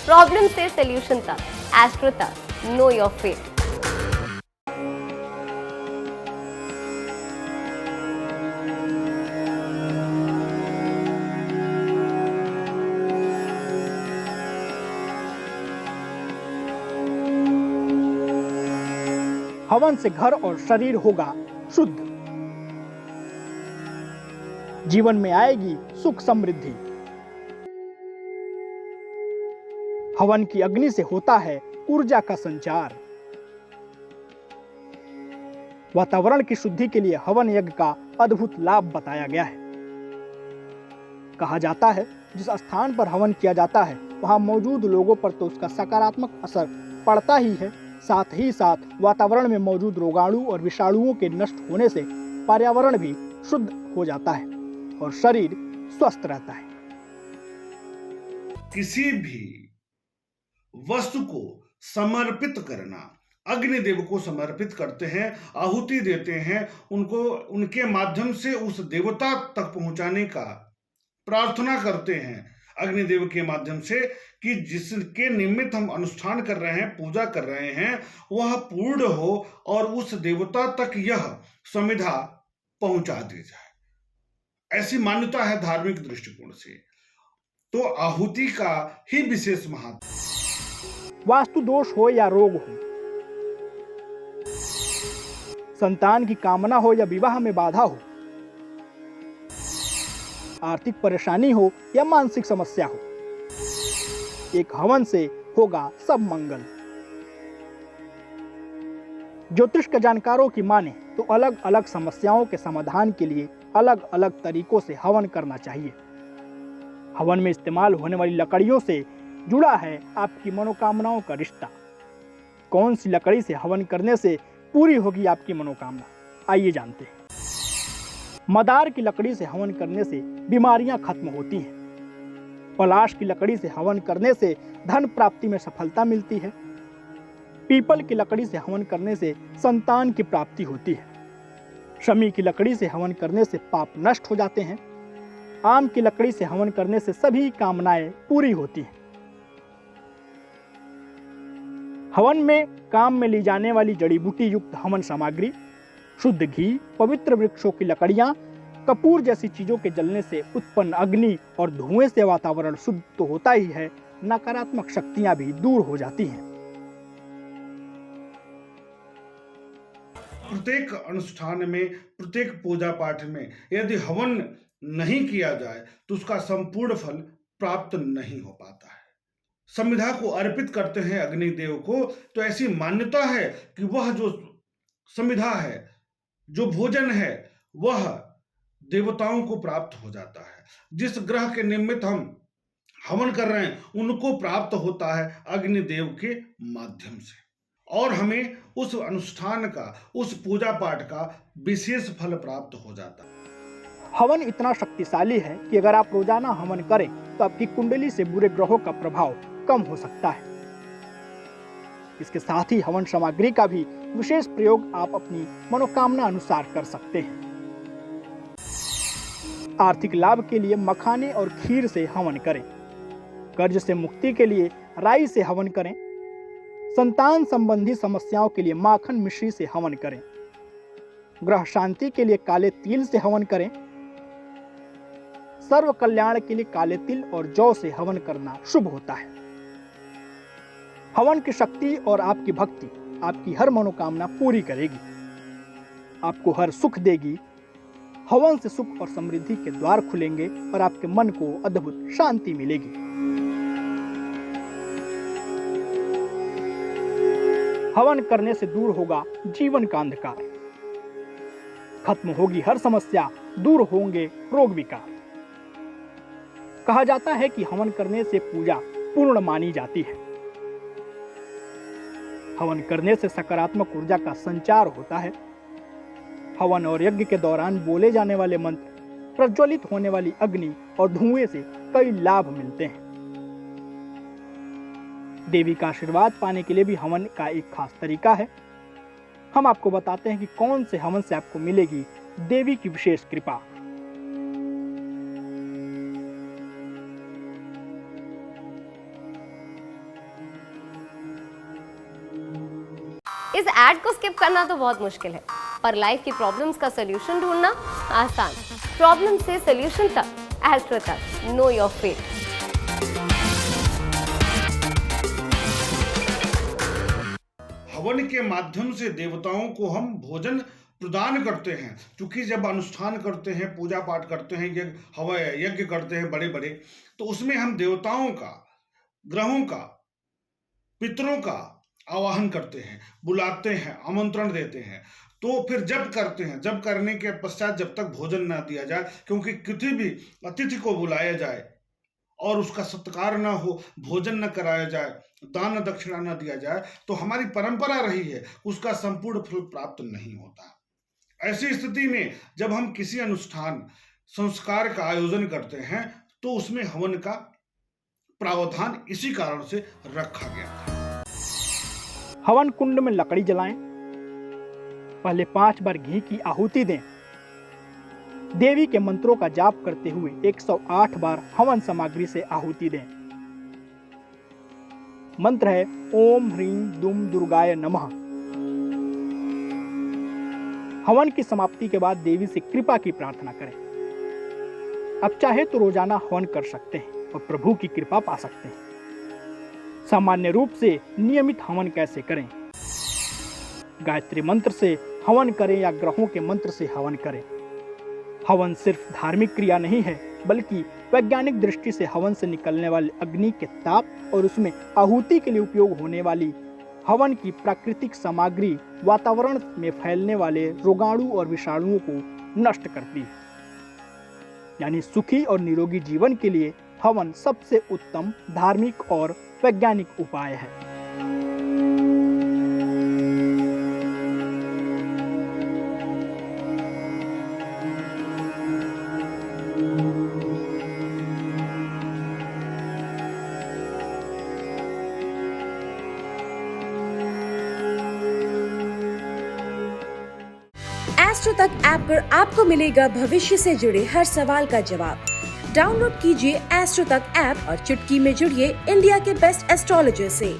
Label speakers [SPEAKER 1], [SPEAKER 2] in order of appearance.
[SPEAKER 1] Problem से solution तक, astro तक, नो योर फेट।
[SPEAKER 2] हवन से घर और शरीर होगा शुद्ध, जीवन में आएगी सुख समृद्धि। हवन की अग्नि से होता है ऊर्जा का संचार। वातावरण की शुद्धि के लिए हवन यज्ञ का अद्भुत लाभ बताया गया है। कहा जाता है जिस स्थान पर हवन किया जाता है वहां मौजूद लोगों पर तो उसका सकारात्मक असर पड़ता ही है, साथ ही साथ वातावरण में मौजूद रोगाणु और विषाणुओं के नष्ट होने से पर्यावरण भी शुद्ध हो जाता है और शरीर स्वस्थ रहता है।
[SPEAKER 3] किसी भी वस्तु को समर्पित करना, अग्निदेव को समर्पित करते हैं, आहुति देते हैं, उनको उनके माध्यम से उस देवता तक पहुंचाने का प्रार्थना करते हैं अग्निदेव के माध्यम से कि जिसके निमित्त हम अनुष्ठान कर रहे हैं, पूजा कर रहे हैं, वह पूर्ण हो और उस देवता तक यह समिधा पहुंचा दी जाए। ऐसी मान्यता है धार्मिक दृष्टिकोण से। तो आहुति का ही विशेष महत्व।
[SPEAKER 2] वास्तु दोष हो या रोग हो, संतान की कामना हो या विवाह में बाधा हो, आर्थिक परेशानी हो या मानसिक समस्या हो, एक हवन से होगा सब मंगल। ज्योतिष के जानकारों की माने तो अलग अलग समस्याओं के समाधान के लिए अलग अलग तरीकों से हवन करना चाहिए। हवन में इस्तेमाल होने वाली लकड़ियों से जुड़ा है आपकी मनोकामनाओं का रिश्ता। कौन सी लकड़ी से हवन करने से पूरी होगी आपकी मनोकामना, आइए जानते हैं। मदार की लकड़ी से हवन करने से बीमारियां खत्म होती हैं। पलाश की लकड़ी से हवन करने से धन प्राप्ति में सफलता मिलती है। पीपल की लकड़ी से हवन करने से संतान की प्राप्ति होती है। शमी की लकड़ी से हवन करने से पाप नष्ट हो जाते हैं। आम की लकड़ी से हवन करने से सभी कामनाएं पूरी होती हैं। हवन में काम में ली जाने वाली जड़ी बूटी युक्त हवन सामग्री, शुद्ध घी, पवित्र वृक्षों की लकड़ियां, कपूर जैसी चीजों के जलने से उत्पन्न अग्नि और धुएं से वातावरण शुद्ध तो होता ही है, नकारात्मक शक्तियां भी दूर हो जाती हैं।
[SPEAKER 3] प्रत्येक अनुष्ठान में, प्रत्येक पूजा पाठ में यदि हवन नहीं किया जाए तो उसका संपूर्ण फल प्राप्त नहीं हो पाता है। समिधा को अर्पित करते हैं अग्निदेव को, तो ऐसी मान्यता है कि वह जो समिधा है, जो भोजन है, वह देवताओं को प्राप्त हो जाता है। जिस ग्रह के निमित्त हम हवन कर रहे हैं उनको प्राप्त होता है अग्निदेव के माध्यम से, और हमें उस अनुष्ठान का, उस पूजा पाठ का विशेष फल प्राप्त हो जाता है।
[SPEAKER 2] हवन इतना शक्तिशाली है कि अगर आप रोजाना हवन करें तो आपकी कुंडली से बुरे ग्रहों का प्रभाव कम हो सकता है। इसके साथ ही हवन सामग्री का भी विशेष प्रयोग आप अपनी मनोकामना अनुसार कर सकते हैं। आर्थिक लाभ के लिए मखाने और खीर से हवन करें। कर्ज से मुक्ति के लिए राई से हवन करें। संतान संबंधी समस्याओं के लिए माखन मिश्री से हवन करें। ग्रह शांति के लिए काले तिल से हवन करें। सर्व कल्याण के लिए काले तिल और जौ से हवन करना शुभ होता है। हवन की शक्ति और आपकी भक्ति आपकी हर मनोकामना पूरी करेगी, आपको हर सुख देगी। हवन से सुख और समृद्धि के द्वार खुलेंगे और आपके मन को अद्भुत शांति मिलेगी। हवन करने से दूर होगा जीवन का अंधकार, खत्म होगी हर समस्या, दूर होंगे रोग विकार। कहा जाता है कि हवन करने से पूजा पूर्ण मानी जाती है। हवन करने से सकारात्मक ऊर्जा का संचार होता है। हवन और यज्ञ के दौरान बोले जाने वाले मंत्र, प्रज्वलित होने वाली अग्नि और धुएं से कई लाभ मिलते हैं। देवी का आशीर्वाद पाने के लिए भी हवन का एक खास तरीका है। हम आपको बताते हैं कि कौन से हवन से आपको मिलेगी देवी की विशेष कृपा।
[SPEAKER 1] इस ऐड को स्किप करना तो बहुत मुश्किल है, पर लाइफ की प्रॉब्लम्स का सोल्यूशन ढूंढना आसान। प्रॉब्लम से सोल्यूशन तक, एस्ट्रो तक, नो योर फेट।
[SPEAKER 3] हवन के माध्यम से देवताओं को हम भोजन प्रदान करते हैं, क्योंकि जब अनुष्ठान करते हैं, पूजा पाठ करते हैं, यज्ञ करते हैं बड़े बड़े, तो उसमें हम देवताओं का, ग्रहों का, पितरों का आवाहन करते हैं, बुलाते हैं, आमंत्रण देते हैं। तो फिर जब करते हैं, जब करने के पश्चात जब तक भोजन ना दिया जाए, क्योंकि किसी भी अतिथि को बुलाया जाए और उसका सत्कार ना हो, भोजन न कराया जाए, दान दक्षिणा न दिया जाए, तो हमारी परंपरा रही है, उसका संपूर्ण फल प्राप्त नहीं होता। ऐसी स्थिति में जब हम किसी अनुष्ठान, संस्कार का आयोजन करते हैं, तो उसमें हवन का प्रावधान इसी कारण से रखा गया था।
[SPEAKER 2] हवन कुंड में लकड़ी जलाएं, पहले 5 बार घी की आहुति दें, देवी के मंत्रों का जाप करते हुए 108 बार हवन सामग्री से आहुति दें। मंत्र है ओम ह्रीं दुम दुर्गाय नमः। हवन की समाप्ति के बाद देवी से कृपा की प्रार्थना करें। अब चाहे तो रोजाना हवन कर सकते हैं और प्रभु की कृपा पा सकते हैं। सामान्य रूप से नियमित हवन कैसे करें? गायत्री मंत्र से हवन करें या ग्रहों के मंत्र से हवन करें। हवन सिर्फ धार्मिक क्रिया नहीं है, बल्कि वैज्ञानिक दृष्टि से हवन से निकलने वाले अग्नि के ताप और उसमें आहुति के लिए उपयोग होने वाली हवन की प्राकृतिक सामग्री वातावरण में फैलने वाले रोगाणु और विषाणुओं को नष्ट करती है। यानी सुखी और निरोगी जीवन के लिए हवन सबसे उत्तम धार्मिक और वैज्ञानिक उपाय है।
[SPEAKER 4] एस्ट्रो तक ऐप पर आपको मिलेगा भविष्य से जुड़े हर सवाल का जवाब। डाउनलोड कीजिए एस्ट्रो तक ऐप और चुटकी में जुड़िए इंडिया के बेस्ट एस्ट्रोलॉजर से।